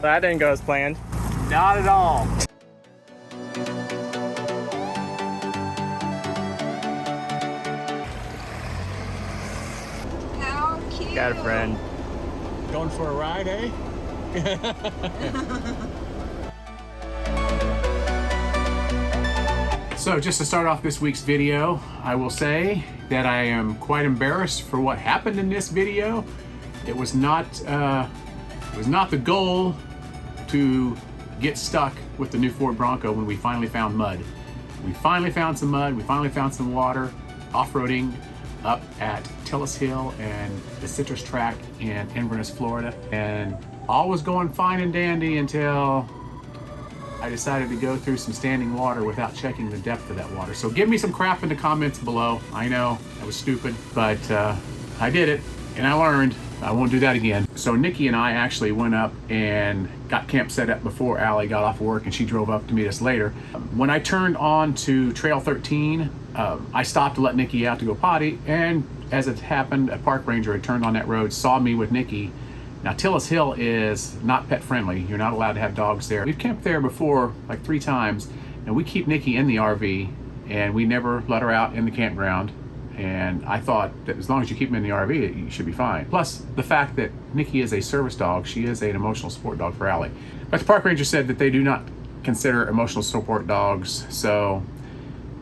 That didn't go as planned. Not at all. How cute. Got a friend. Going for a ride, eh? So just to start off this week's video, I will say that I am quite embarrassed for what happened in this video. It was not the goal to get stuck with the new Ford Bronco when we finally found mud. We finally found some mud, we finally found some water, off-roading up at Tillis Hill and the Citrus Track in Inverness, Florida. And all was going fine and dandy until I decided to go through some standing water without checking the depth of that water. So give me some crap in the comments below. I know, I was stupid, but I did it and I learned. I won't do that again. So Nikki and I actually went up and got camp set up before Alli got off work, and she drove up to meet us later. When I turned on to Trail 13, I stopped to let Nikki out to go potty, and as it happened, a park ranger had turned on that road, saw me with Nikki. Now Tillis Hill is not pet friendly. You're not allowed to have dogs there. We've camped there before, like 3 times, and we keep Nikki in the RV, and we never let her out in the campground. And I thought that as long as you keep them in the RV, you should be fine. Plus, the fact that Nikki is a service dog, she is an emotional support dog for Alli. But the park ranger said that they do not consider emotional support dogs, so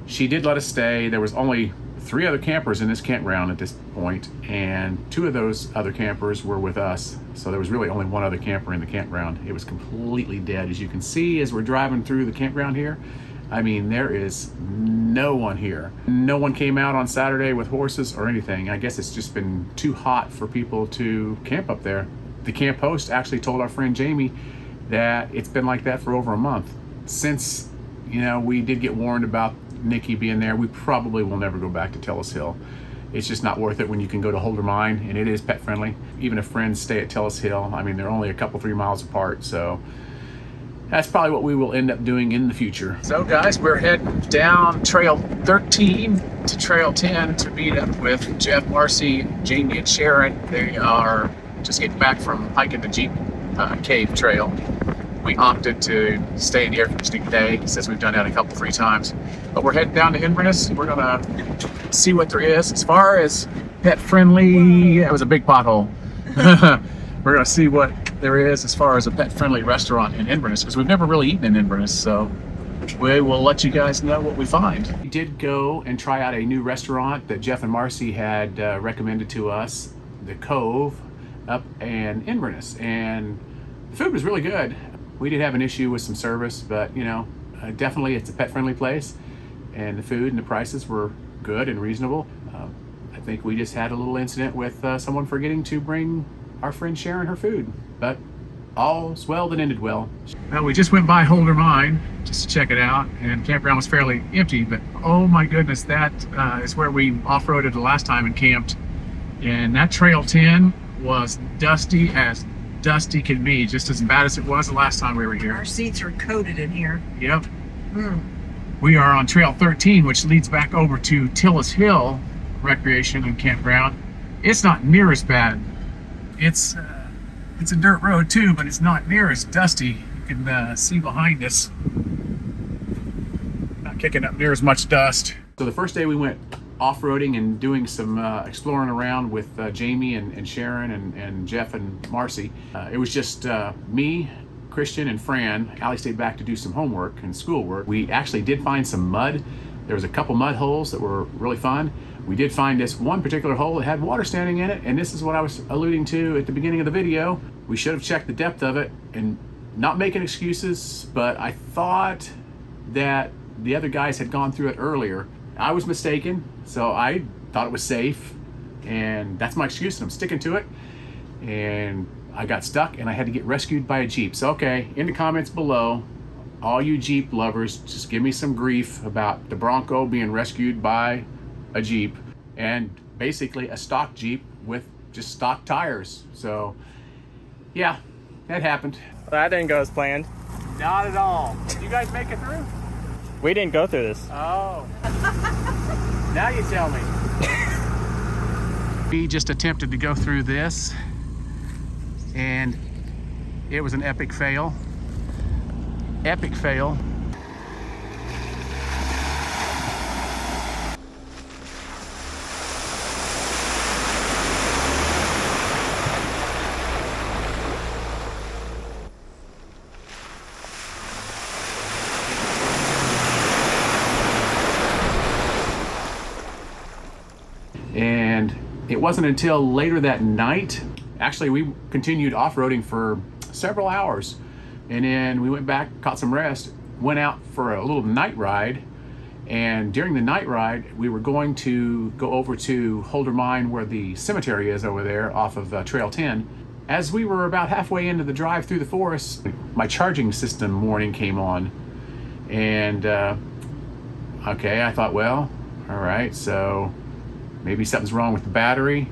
she did let us stay. There was only 3 other campers in this campground at this point, and 2 of those other campers were with us. So there was really only 1 other camper in the campground. It was completely dead. As you can see, as we're driving through the campground here, I mean, there is no one here. No one came out on Saturday with horses or anything. I guess it's just been too hot for people to camp up there. The camp host actually told our friend Jamie that it's been like that for over a month. Since, you know, we did get warned about Nikki being there, we probably will never go back to Tillis Hill. It's just not worth it when you can go to Holder Mine, and it is pet friendly. Even if friends stay at Tillis Hill, I mean, they're only a couple, 3 miles apart, so that's probably what we will end up doing in the future. So guys, we're heading down Trail 13 to Trail 10 to meet up with Jeff, Marcy, Jamie, and Sharon. They are just getting back from hiking the Jeep Cave Trail. We opted to stay in the air conditioning today since we've done that a couple, 3 times. But we're heading down to Inverness. We're gonna see what there is. As far as pet friendly, that was a big pothole. We're gonna see what there is as far as a pet friendly restaurant in Inverness, because we've never really eaten in Inverness, so we will let you guys know what we find. We did go and try out a new restaurant that Jeff and Marcy had recommended to us, the Cove up in Inverness, and the food was really good. We did have an issue with some service, but you know, definitely it's a pet friendly place, and the food and the prices were good and reasonable. I think we just had a little incident with someone forgetting to bring our friend Sharon her food, but all's well that ended well. Well, we just went by Holder Mine just to check it out, and campground was fairly empty, but oh my goodness, that is where we off-roaded the last time and camped. And that Trail 10 was dusty as dusty can be, just as bad as it was the last time we were here. Our seats are coated in here. Yep. We are on Trail 13, which leads back over to Tillis Hill Recreation and Campground. It's not near as bad. It's a dirt road too, but it's not near as dusty. You can see behind us. Not kicking up near as much dust. So the first day we went off-roading and doing some exploring around with Jamie and Sharon and Jeff and Marcy. It was just me, Christian, and Fran. Alli stayed back to do some homework and schoolwork. We actually did find some mud. There was a couple mud holes that were really fun. We did find this one particular hole that had water standing in it, and this is what I was alluding to at the beginning of the video. We should have checked the depth of it, and not making excuses, but I thought that the other guys had gone through it earlier. I was mistaken, so I thought it was safe, and that's my excuse, and I'm sticking to it. And I got stuck, and I had to get rescued by a Jeep. So okay, in the comments below, all you Jeep lovers, just give me some grief about the Bronco being rescued by a Jeep, and basically a stock Jeep with just stock tires. So yeah, that happened. That didn't go as planned. Not at all. Did you guys make it through? We didn't go through this. Oh. Now you tell me. We just attempted to go through this, and It was an epic fail. Epic fail. And it wasn't until later that night, actually we continued off-roading for several hours, and then we went back, caught some rest, went out for a little night ride. And during the night ride, we were going to go over to Holder Mine, where the cemetery is over there off of Trail 10. As we were about halfway into the drive through the forest, my charging system warning came on. And okay, I thought, well, all right, so maybe something's wrong with the battery.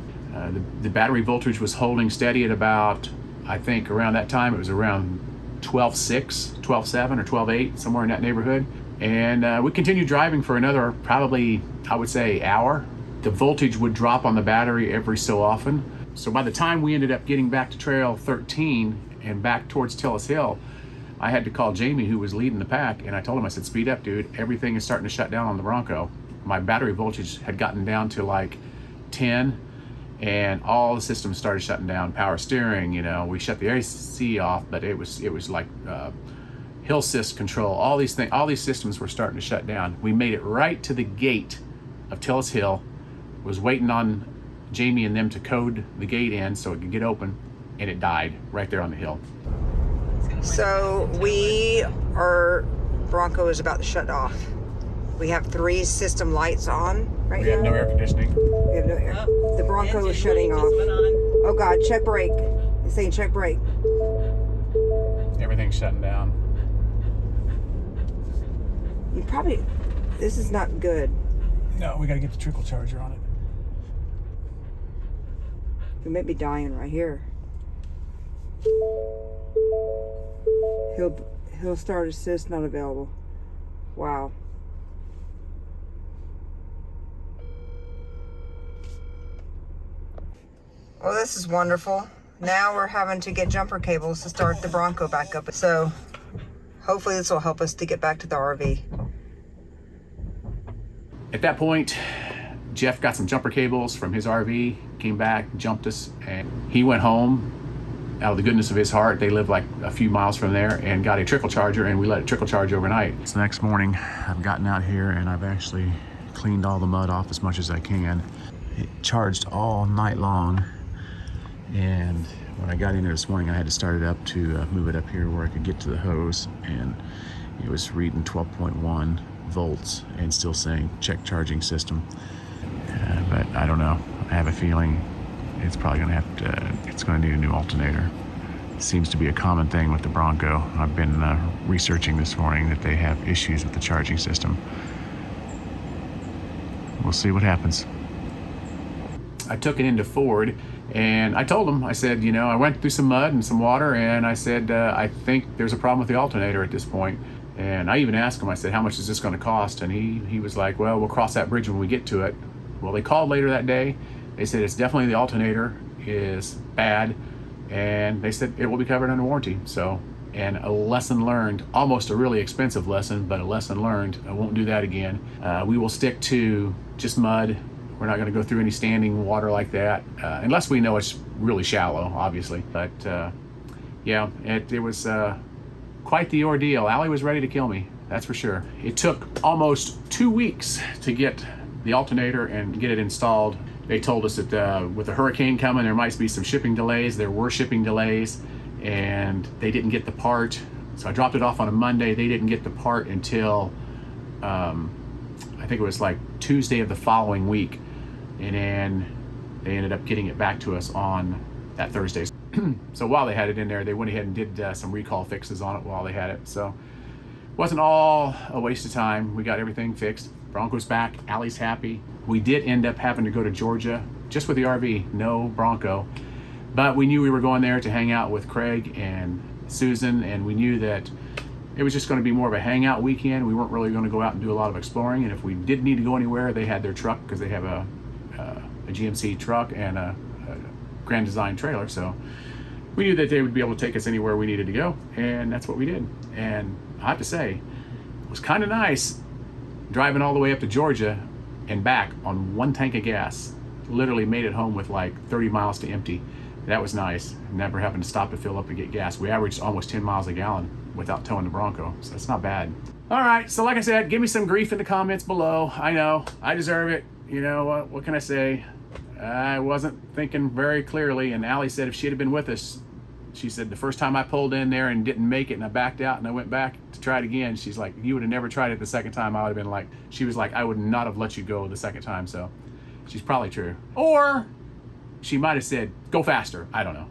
The battery voltage was holding steady at about, I think around that time, it was around 12.6, 12.7 or 12.8, somewhere in that neighborhood. And we continued driving for another, probably, I would say, hour. The voltage would drop on the battery every so often. So by the time we ended up getting back to Trail 13 and back towards Tillis Hill, I had to call Jamie, who was leading the pack, and I told him, I said, speed up, dude. Everything is starting to shut down on the Bronco. My battery voltage had gotten down to like 10, and all the systems started shutting down. Power steering, you know, we shut the AC off, but it was like hill assist control. All these systems were starting to shut down. We made it right to the gate of Tillis Hill. Was waiting on Jamie and them to code the gate in so it could get open, and it died right there on the hill. So Bronco is about to shut off. We have 3 system lights on right now. We have no air conditioning. We have no air. The Bronco is shutting off. Oh God, check brake. It's saying check brake. Everything's shutting down. This is not good. No, we gotta get the trickle charger on it. We may be dying right here. He'll start assist not available. Wow. Well, this is wonderful. Now we're having to get jumper cables to start the Bronco back up. So hopefully this will help us to get back to the RV. At that point, Jeff got some jumper cables from his RV, came back, jumped us, and he went home out of the goodness of his heart. They live like a few miles from there, and got a trickle charger, and we let it trickle charge overnight. So next morning, I've gotten out here and I've actually cleaned all the mud off as much as I can. It charged all night long, and when I got in here this morning, I had to start it up to move it up here where I could get to the hose, and it was reading 12.1 volts and still saying check charging system. But I don't know. I have a feeling it's probably going to have to, it's going to need a new alternator. It seems to be a common thing with the Bronco. I've been researching this morning that they have issues with the charging system. We'll see what happens. I took it into Ford and I told them, I said, you know, I went through some mud and some water, and I said, I think there's a problem with the alternator at this point. And I even asked him, I said, how much is this going to cost? And he was like, well, we'll cross that bridge when we get to it. Well, they called later that day. They said it's definitely the alternator is bad, and they said it will be covered under warranty. So, and a lesson learned, almost a really expensive lesson, but a lesson learned. I won't do that again. We will stick to just mud. We're not going to go through any standing water like that, unless we know it's really shallow, obviously. But yeah, it was quite the ordeal. Alli was ready to kill me, that's for sure. It took almost 2 weeks to get the alternator and get it installed. They told us that with the hurricane coming, there might be some shipping delays. There were shipping delays, and they didn't get the part. So I dropped it off on a Monday. They didn't get the part until I think it was like Tuesday of the following week, and then they ended up getting it back to us on that Thursday. So while they had it in there, they went ahead and did some recall fixes on it while they had it. So it wasn't all a waste of time. We got everything fixed. Bronco's back, Alli's happy. We did end up having to go to Georgia just with the RV, no Bronco. But we knew we were going there to hang out with Craig and Susan, and we knew that it was just going to be more of a hangout weekend. We weren't really going to go out and do a lot of exploring, and if we did need to go anywhere, they had their truck, because they have a GMC truck and a Grand Design trailer. So we knew that they would be able to take us anywhere we needed to go, and that's what we did. And I have to say, it was kind of nice driving all the way up to Georgia and back on 1 tank of gas. Literally made it home with like 30 miles to empty. That was nice. Never having to stop to fill up and get gas. We averaged almost 10 miles a gallon without towing the Bronco, so that's not bad. All right, so like I said, give me some grief in the comments below. I know, I deserve it. You know, what can I say? I wasn't thinking very clearly, and Alli said if she'd have been with us, she said the first time I pulled in there and didn't make it and I backed out and I went back to try it again, she's like, you would have never tried it the second time. I would have been like, she was like, I would not have let you go the second time. So she's probably true. Or she might have said, go faster. I don't know.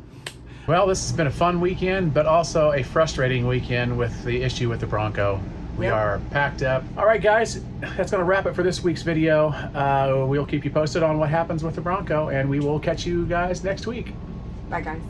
Well, this has been a fun weekend, but also a frustrating weekend with the issue with the Bronco. We are packed up. All right, guys, that's going to wrap it for this week's video. We'll keep you posted on what happens with the Bronco, and we will catch you guys next week. Bye, guys.